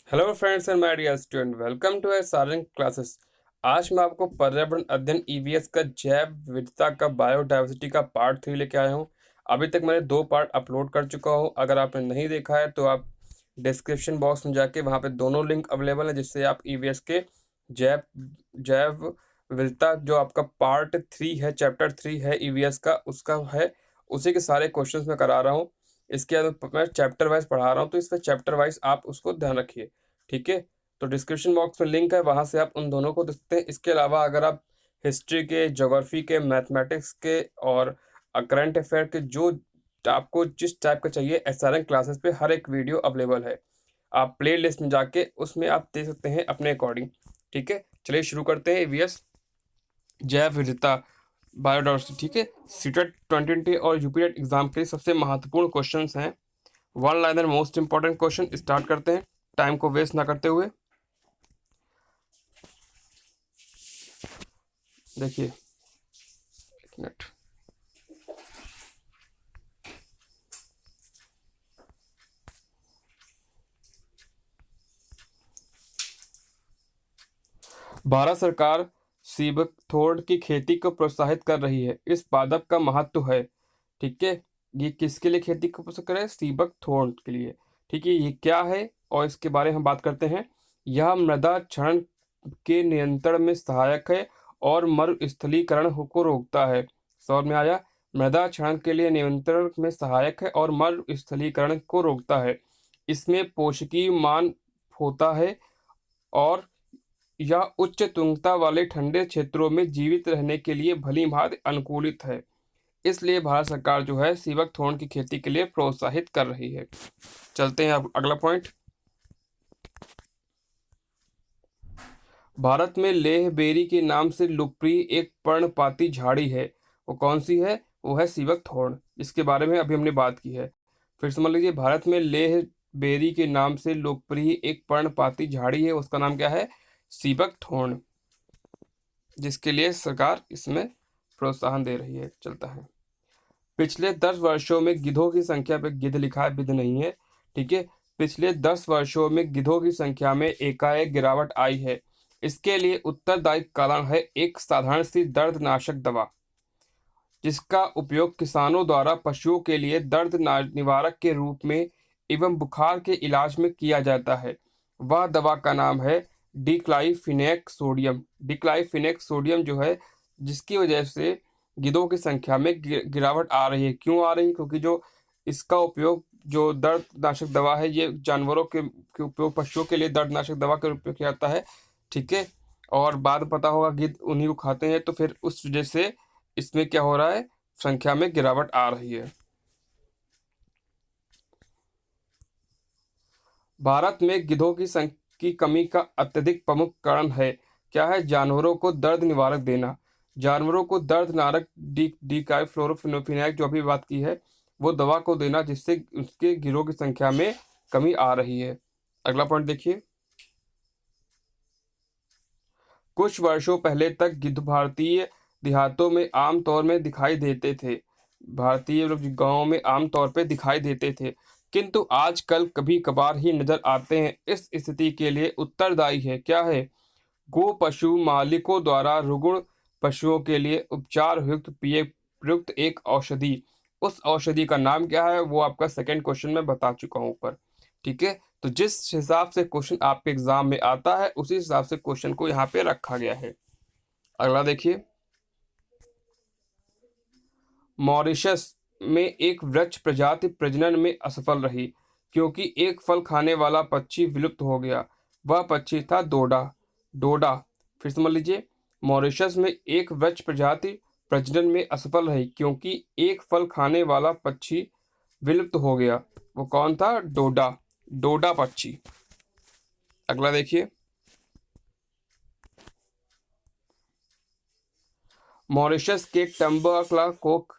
Hello friends and my dear student, welcome to Sarang classes. आज मैं आपको पर्यावरण अध्ययन ईवीएस का जैव विविधता का बायोडायवर्सिटी का पार्ट 3 लेके आया हूँ। अभी तक मैंने 2 पार्ट अपलोड कर चुका हूँ। अगर आपने नहीं देखा है तो आप डिस्क्रिप्शन बॉक्स में जाके वहाँ पे दोनों लिंक अवेलेबल है, जिससे आप ईवीएस के जैव जैव विविधता जो आपका पार्ट 3 है, चैप्टर 3 है ईवीएस का, उसका है, उसी के सारे क्वेश्चंस मैं करा रहा हूँ। इसके बाद मैं चैप्टर वाइज पढ़ा रहा हूँ, तो इसमें चैप्टर वाइज आप उसको ध्यान रखिए। ठीक है, तो डिस्क्रिप्शन बॉक्स में लिंक है, वहाँ से आप उन दोनों को देख सकते हैं। इसके अलावा अगर आप हिस्ट्री के, ज्योग्राफी के, मैथमेटिक्स के और करंट अफेयर के जो आपको जिस टाइप का चाहिए, एसआरएन क्लासेस पे हर एक वीडियो अवेलेबल है। आप प्ले लिस्ट में जाके उसमें आप देख सकते हैं अपने अकॉर्डिंग। ठीक है, चलिए शुरू करते हैं। ईवीएस जैव विविधता बायोडाइवर्सिटी। ठीक है, सीटेट 2020 और यूपीटेट एग्जाम के लिए सबसे महत्वपूर्ण क्वेश्चंस हैं। One liner most important question start करते हैं, टाइम को वेस्ट ना करते हुए। देखिए, एक मिनट। भारत सरकार सीबकथोर्न की खेती को प्रोत्साहित कर रही है। इस पादप का महत्व है। ठीक है, ये किसके लिए खेती को प्रोत्साहित कर रहा है? सीबकथोर्न के लिए। ठीक है, ये क्या है और इसके बारे में हम बात करते हैं। यह मृदा क्षरण के नियंत्रण में सहायक है और मरुस्थलीकरण को रोकता है। समझ में आया? मृदा क्षरण के लिए नियंत्रण में सहायक है और मरुस्थलीकरण को रोकता है। इसमें पोषकीय मान होता है और यह उच्च तुंगता वाले ठंडे क्षेत्रों में जीवित रहने के लिए भलीभांति अनुकूलित है। इसलिए भारत सरकार जो है सीबकथोर्न की खेती के लिए प्रोत्साहित कर रही है। चलते हैं अब अगला पॉइंट। भारत में लेह बेरी के नाम से लोकप्रिय एक पर्णपाती झाड़ी है। वो कौन सी है? वो है सीबकथोर्न, जिसके बारे में अभी हमने बात की है। फिर समझ लीजिए, भारत में लेह बेरी के नाम से लोकप्रिय एक पर्णपाती झाड़ी है, उसका नाम क्या है? सीबकथोर्न, जिसके लिए सरकार इसमें प्रोत्साहन दे रही है। चलता है, पिछले 10 वर्षों में गिद्धों की संख्या पे गिद्ध लिखा है, बिद्ध नहीं है। ठीक है, पिछले 10 वर्षों में गिद्धों की संख्या में एकाएक गिरावट आई है। इसके लिए उत्तरदायी कारण है एक साधारण सी दर्दनाशक दवा, जिसका उपयोग किसानों द्वारा पशुओं के लिए दर्द निवारक के रूप में एवं बुखार के इलाज में किया जाता है। वह दवा का नाम है डिक्लाइफिनेक सोडियम। डिक्लाइफिनेक सोडियम जो है, जिसकी वजह से गिद्धों की संख्या में गिरावट आ रही है। क्यों आ रही है? क्योंकि जो इसका उपयोग, जो दर्दनाशक दवा है, ये जानवरों के उपयोग, पशुओं के लिए दर्दनाशक दवा के उपयोग किया जाता है। ठीक है, और बाद में पता होगा गिद्ध उन्हीं को खाते हैं, तो फिर उस वजह से इसमें क्या हो रहा है? संख्या में गिरावट आ रही है। भारत में गिद्धों की संख्या की कमी का अत्यधिक प्रमुख कारण है क्या है? जानवरों को दर्द निवारक देना। जानवरों को दर्द निवारक डिकाइफ्लोरोफिनेक जो अभी बात की है, वो दवा को देना, जिससे उसके गिरोह की संख्या में कमी आ रही है। अगला पॉइंट देखिए। कुछ वर्षों पहले तक गिद्ध भारतीय देहातों में आमतौर में दिखाई देते थे। भारतीय गांवों में आमतौर पे दिखाई देते थे, किंतु आजकल कभी कभार ही नजर आते हैं। इस स्थिति के लिए उत्तरदायी है क्या है? गो पशु मालिकों द्वारा रुग्ण पशुओं के लिए उपचार युक्त प्रयुक्त एक औषधि। उस औषधि का नाम क्या है? वो आपका सेकंड क्वेश्चन में बता चुका हूं ऊपर। ठीक है, तो जिस हिसाब से क्वेश्चन आपके एग्जाम में आता है, उसी हिसाब से क्वेश्चन को यहाँ पे रखा गया है। अगला देखिए। मॉरिशस में एक वृक्ष प्रजाति प्रजनन में असफल रही, क्योंकि एक फल खाने वाला पक्षी विलुप्त हो गया। वह पक्षी था डोडा। डोडा, फिर समझ लीजिए। मॉरिशस में एक वृक्ष प्रजाति प्रजनन में असफल रही, क्योंकि एक फल खाने वाला पक्षी विलुप्त हो गया। वो कौन था? डोडा। डोडा पक्षी। अगला देखिए। मॉरिशस के टम्बकला कोक,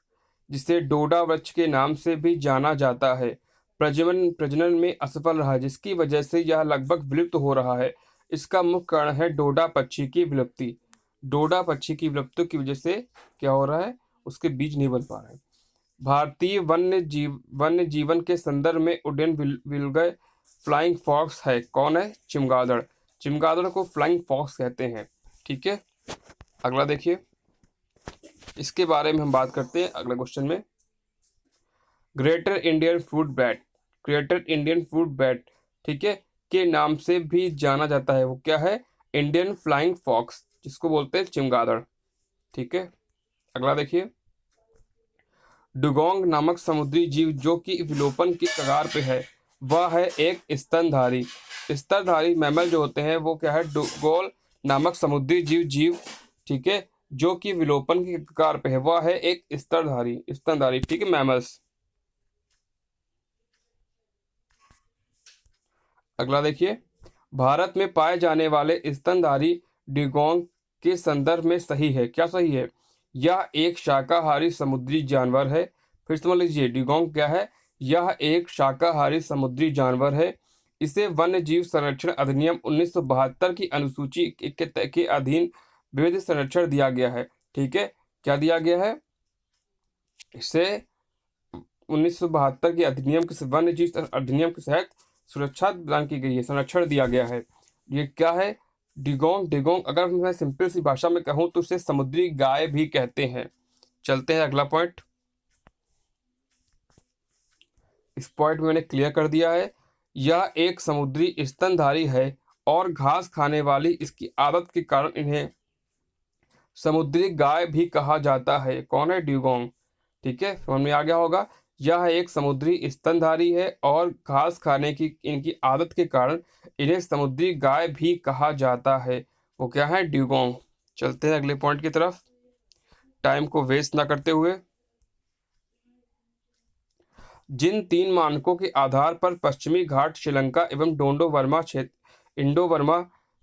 जिसे डोडा वृक्ष के नाम से भी जाना जाता है, प्रजनन प्रजनन में असफल रहा, जिसकी वजह से यह लगभग विलुप्त हो रहा है। इसका मुख्य कारण है डोडा पक्षी की विलुप्ति। डोडा पक्षी की विलुप्ति की वजह से क्या हो रहा है? उसके बीज नहीं बन पा रहे हैं। भारतीय वन्य जीवन के संदर्भ में उड्डयन विलुप्त फ्लाइंग फॉक्स है? कौन है? चमगादड़। चमगादड़ को फ्लाइंग फॉक्स कहते हैं। ठीक है, अगला देखिए, इसके बारे में हम बात करते हैं अगले क्वेश्चन में। Greater Indian fruit bat, greater Indian fruit bat, ठीक है, के नाम से भी जाना जाता है, वो क्या है? इंडियन फ्लाइंग फॉक्स, जिसको बोलते हैं चमगादड़। ठीक है, अगला देखिए, डुगोंग नामक समुद्री जीव जो कि विलोपन की कगार पे है, वह है एक स्तनधारी। स्तनधारी मैमल जो होते हैं वो क्या है? डुगोंग नामक समुद्री जीव, ठीक है, जो कि विलोपन की कगार पे है, वह है एक स्तनधारी, ठीक है, मैमल्स। अगला देखिए, भारत में पाए जाने वाले स्तनधारी डुगोंग के संदर्भ में सही है, क्या सही है? यह एक शाकाहारी समुद्री जानवर है। फिर समझ लीजिए, डुगोंग क्या है? यह एक शाकाहारी समुद्री जानवर है। इसे वन्य जीव संरक्षण अधिनियम 1972 की अनुसूची के अधीन विविध संरक्षण दिया गया है। ठीक है, क्या दिया गया है इसे? 1972 के अधिनियम के वन्य जीव अधिनियम के तहत सुरक्षा प्रदान की गई है, संरक्षण दिया गया है। ये क्या है? डिगोंग। डिगोंग अगर मैं सिंपल सी भाषा में कहूँ तो उसे समुद्री गाय भी कहते हैं। चलते हैं अगला पॉइंट। इस पॉइंट मैंने क्लियर कर दिया है। यह एक समुद्री स्तनधारी है और घास खाने वाली इसकी आदत के कारण इन्हें समुद्री गाय भी कहा जाता है। कौन है? ड्यूगोंग। ठीक है, समझ में आ गया होगा। यह एक समुद्री स्तनधारी है और घास खाने की इनकी आदत के कारण इन्हें समुद्री गाय भी कहा जाता है। वो क्या है? ड्यूगोंग। चलते हैं अगले पॉइंट की तरफ, टाइम को वेस्ट ना करते हुए। जिन 3 मानकों के आधार पर पश्चिमी घाट श्रीलंका एवं इंडो वर्मा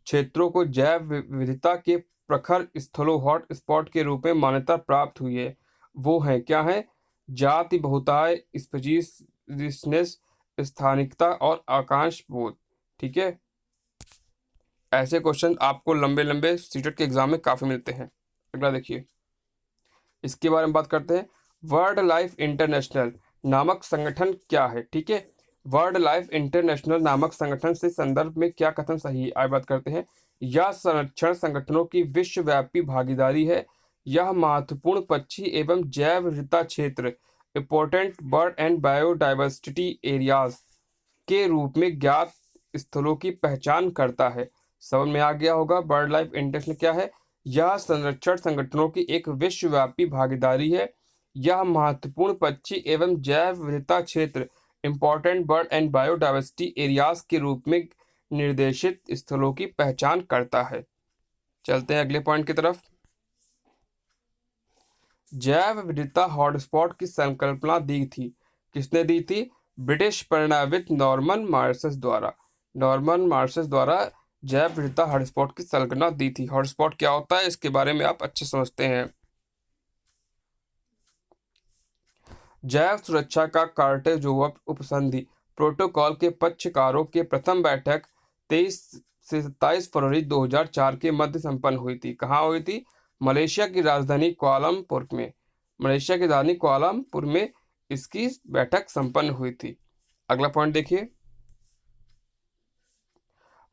क्षेत्रों को जैव विविधता के प्रखर स्थलों हॉट स्पॉट के रूप में मान्यता प्राप्त हुई है, वो हैं क्या है? जाति बहुताय, स्पीशीजनेस, स्थानिकता और आकांक्ष बोध। ठीक है, ऐसे क्वेश्चन आपको लंबे लंबे सीटेट के एग्जाम में काफी मिलते हैं। अगला देखिए, इसके बारे में बात करते हैं। वर्ल्ड लाइफ इंटरनेशनल नामक संगठन क्या है? ठीक है, वर्ल्ड लाइफ इंटरनेशनल नामक संगठन से संदर्भ में क्या कथन सही है? आइए बात करते हैं। यह संरक्षण संगठनों की विश्वव्यापी भागीदारी है। यह महत्वपूर्ण पक्षी एवं जैव विविधता क्षेत्र, important bird and biodiversity areas के रूप में ज्ञात स्थलों की पहचान करता है। समझ में आ गया होगा बर्ड लाइफ इंटरनेशनल क्या है? यह संरक्षण संगठनों की एक विश्वव्यापी भागीदारी है। यह महत्वपूर्ण पक्षी एवं जैव विविधता क्षेत्र, important bird and biodiversity areas के रूप में निर्देशित स्थलों की पहचान करता है। चलते हैं अगले पॉइंट की तरफ। जैव विविधता हॉटस्पॉट की संकल्पना दी थी, किसने दी थी? ब्रिटिश परिणावित नॉर्मन मार्शस द्वारा। नॉर्मन मार्शस द्वारा जैव विविधता हॉटस्पॉट की संकल्पना दी थी। हॉटस्पॉट क्या होता है इसके बारे में आप अच्छे समझते हैं। जैव सुरक्षा का कार्टेजोव उपसंधि प्रोटोकॉल के पक्षकारों के प्रथम बैठक 23 से 27 फरवरी 2004 के मध्य संपन्न हुई थी। कहाँ हुई थी? मलेशिया की राजधानी कुआलालंपुर में। मलेशिया की राजधानी कुआलालंपुर में इसकी बैठक संपन्न हुई थी। अगला पॉइंट देखिए,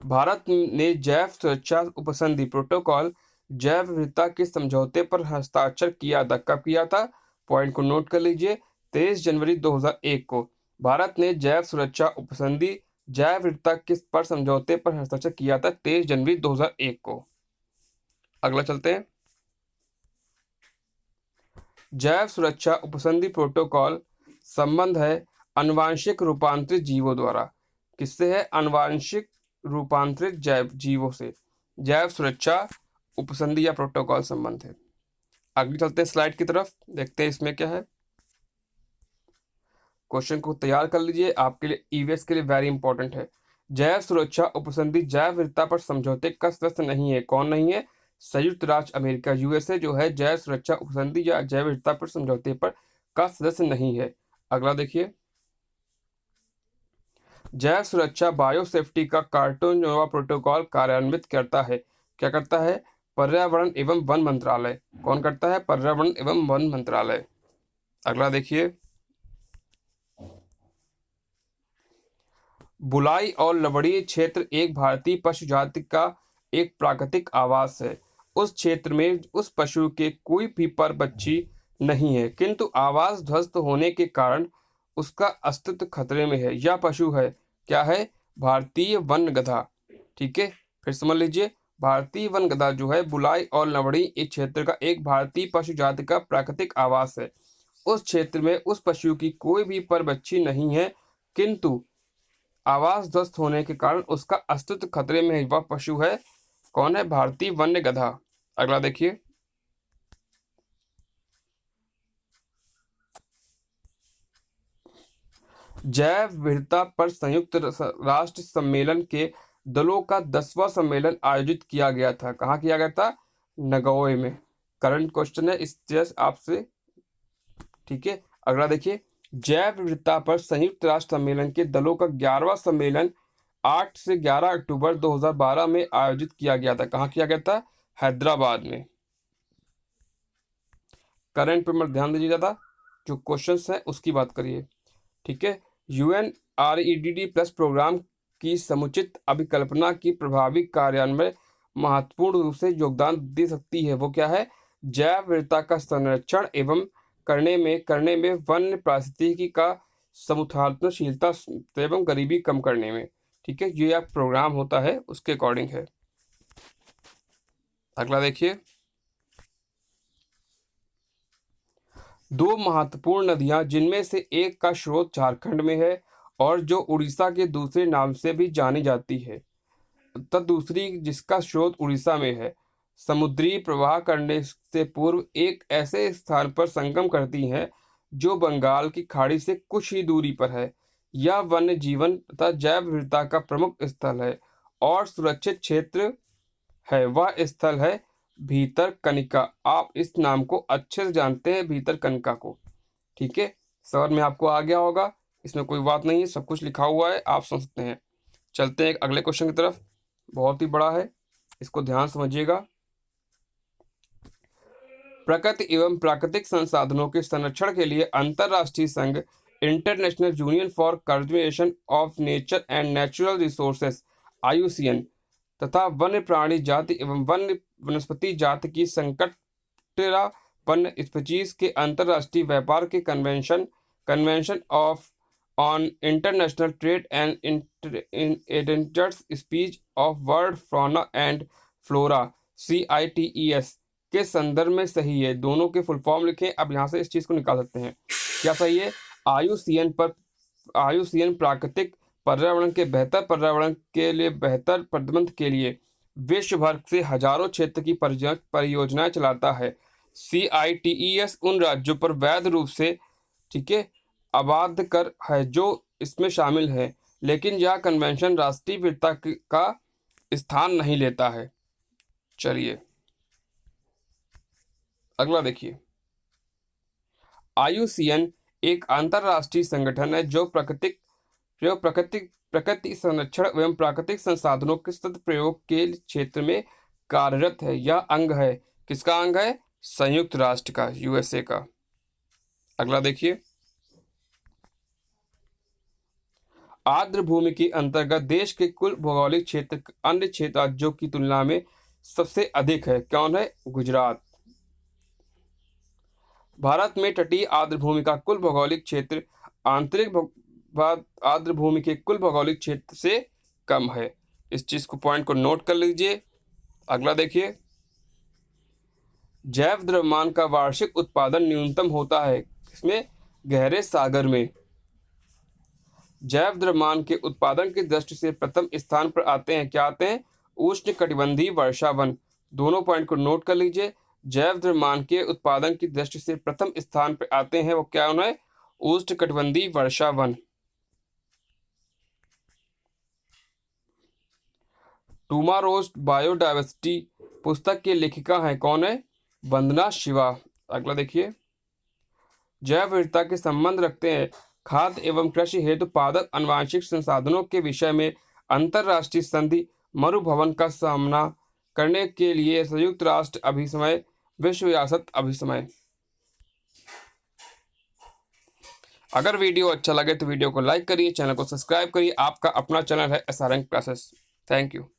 भारत ने जैव सुरक्षा उपसंधि प्रोटोकॉल जैव विविधता के समझौते पर हस्ताक्षर किया था। कब किया था? पॉइंट को नोट कर लीजिए। 23 जनवरी 2001 को भारत ने जैव सुरक्षा उपसंधि जैव विविधता के पर समझौते पर हस्ताक्षर किया था, 23 जनवरी 2001 को। अगला चलते हैं। जैव सुरक्षा उपसंधि प्रोटोकॉल संबंध है आनुवांशिक रूपांतरित जीवों द्वारा। किससे है? आनुवांशिक रूपांतरित जैव जीवों से जैव सुरक्षा उपसंधि या प्रोटोकॉल संबंध है। आगे चलते हैं स्लाइड की तरफ, देखते हैं इसमें क्या है। क्वेश्चन को तैयार कर लीजिए, आपके लिए ईवीएस के लिए वेरी इंपॉर्टेंट है। जैव सुरक्षा उपसंधि जैव विविधता पर समझौते का सदस्य नहीं है। कौन नहीं है? संयुक्त राज्य अमेरिका, यूएसए जो है जैव सुरक्षा उपसंधि या जैव विविधता पर समझौते पर का सदस्य नहीं है। अगला देखिए, जैव सुरक्षा बायोसेफ्टी का कार्टोनोवा प्रोटोकॉल कार्यान्वित करता है। क्या करता है? पर्यावरण एवं वन मंत्रालय। कौन करता है? पर्यावरण एवं वन मंत्रालय। अगला देखिए, बुलाई और लवणीय क्षेत्र एक भारतीय पशु जाति का एक प्राकृतिक आवास है। उस क्षेत्र में उस पशु के कोई भी पर बच्ची नहीं है, किंतु आवास ध्वस्त होने के कारण उसका अस्तित्व खतरे में है। यह पशु है, क्या है? भारतीय वन गधा। ठीक है, फिर समझ लीजिए, भारतीय वन गधा जो है बुलाई और लवणीय इस क्षेत्र का एक भारतीय पशु जाति का प्राकृतिक आवास है। उस क्षेत्र में उस पशु की कोई भी पर बच्ची नहीं है, किंतु आवास ध्वस्त होने के कारण उसका अस्तित्व खतरे में है। वह पशु है, कौन है? भारतीय वन्य गधा। अगला देखिए, जैव विविधता पर संयुक्त राष्ट्र सम्मेलन के दलों का 10वां सम्मेलन आयोजित किया गया था। कहाँ किया गया था? नगोए में। करंट क्वेश्चन है इस जैस आपसे। ठीक है, अगला देखिए, जैव विविधता पर संयुक्त राष्ट्र सम्मेलन के दलों का 11वां सम्मेलन 8 से 11 अक्टूबर 2012 में आयोजित किया गया था। कहाँ किया गया था? हैदराबाद में। करंट पे मत ध्यान दीजिए ज़्यादा, जो क्वेश्चंस हैं उसकी बात करिए। ठीक है, UNREDD प्लस प्रोग्राम की समुचित अभिकल्पना की प्रभावी कार्यान्वयन महत्वपूर्ण रूप से योगदान दे सकती है। वो क्या है? जैव विविधता का संरक्षण एवं करने में वन्य पारिस्थितिकी का समुद्धात्मशीलता एवं गरीबी कम करने में। ठीक है, ये आप प्रोग्राम होता है उसके अकॉर्डिंग है। अगला देखिए, दो महत्वपूर्ण नदियां जिनमें से एक का स्रोत झारखंड में है और जो उड़ीसा के दूसरे नाम से भी जानी जाती है, तथा दूसरी जिसका स्रोत उड़ीसा में है, समुद्री प्रवाह करने से पूर्व एक ऐसे स्थान पर संगम करती हैं जो बंगाल की खाड़ी से कुछ ही दूरी पर है। यह वन्य जीवन तथा जैव विविधता का प्रमुख स्थल है और सुरक्षित क्षेत्र है। वह स्थल है भीतरकनिका। आप इस नाम को अच्छे से जानते हैं, भीतरकनिका को। ठीक है, समझ में आपको आ गया होगा, इसमें कोई बात नहीं है, सब कुछ लिखा हुआ है, आप समझ सकते हैं। चलते हैं अगले क्वेश्चन की तरफ, बहुत ही बड़ा है, इसको ध्यान समझिएगा। प्रकृति एवं प्राकृतिक संसाधनों के संरक्षण के लिए अंतर्राष्ट्रीय संघ international union for conservation of nature and natural resources IUCN तथा वन्य प्राणी जाति एवं वन्य वनस्पति जाति की संकटापन्न स्पीशीज के अंतर्राष्ट्रीय व्यापार के convention of on international trade and endangered species of world fauna and flora CITES के संदर्भ में सही है। दोनों के फुल फॉर्म लिखें। अब यहाँ से इस चीज़ को निकाल सकते हैं। क्या सही है? IUCN प्राकृतिक पर्यावरण के बेहतर पर्यावरण के लिए बेहतर प्रबंधन के लिए विश्व भर से हजारों क्षेत्र की परियोजनाएं चलाता है। CITES उन राज्यों पर वैध रूप से, ठीक है, आबाद कर है जो इसमें शामिल है, लेकिन यह कन्वेंशन राष्ट्रीय विविधता का स्थान नहीं लेता है। चलिए अगला देखिए, IUCN एक अंतरराष्ट्रीय संगठन है जो प्रकृति संरक्षण एवं प्राकृतिक संसाधनों के सदुपयोग के क्षेत्र में कार्यरत है। यह अंग है, किसका अंग है? संयुक्त राष्ट्र का, USA का। अगला देखिए, आर्द्र भूमि के अंतर्गत देश के कुल भौगोलिक क्षेत्र अन्य क्षेत्र राज्यों की तुलना में सबसे अधिक है। कौन है? गुजरात। भारत में तटीय आर्द्र भूमि का कुल भौगोलिक क्षेत्र आंतरिक आर्द्र भूमि के कुल भौगोलिक क्षेत्र से कम है। इस चीज को, पॉइंट को नोट कर लीजिए। अगला देखिए, जैव द्रव्यमान का वार्षिक उत्पादन न्यूनतम होता है किसमें? गहरे सागर में। जैव द्रव्यमान के उत्पादन की दृष्टि से प्रथम स्थान पर आते हैं, क्या आते हैं? उष्णकटिबंधीय वर्षावन। दोनों पॉइंट को नोट कर लीजिए। जैव द्रव्यमान के उत्पादन की दृष्टि से प्रथम स्थान पर आते हैं, वो क्या है? उष्णकटिबंधीय वर्षावन। टुमारोज बायोडायवर्सिटी पुस्तक की लेखिका है, कौन है? वंदना शिवा। अगला देखिए, जैव विविधता के संबंध रखते हैं खाद्य एवं कृषि हेतु पादप आनुवांशिक संसाधनों के विषय में अंतरराष्ट्रीय संधि मरुभवन का सामना करने के लिए संयुक्त राष्ट्र अभिसमय, विश्व विरासत अभिसमय। अगर वीडियो अच्छा लगे तो वीडियो को लाइक करिए, चैनल को सब्सक्राइब करिए। आपका अपना चैनल है SRN क्लासेस। Thank you.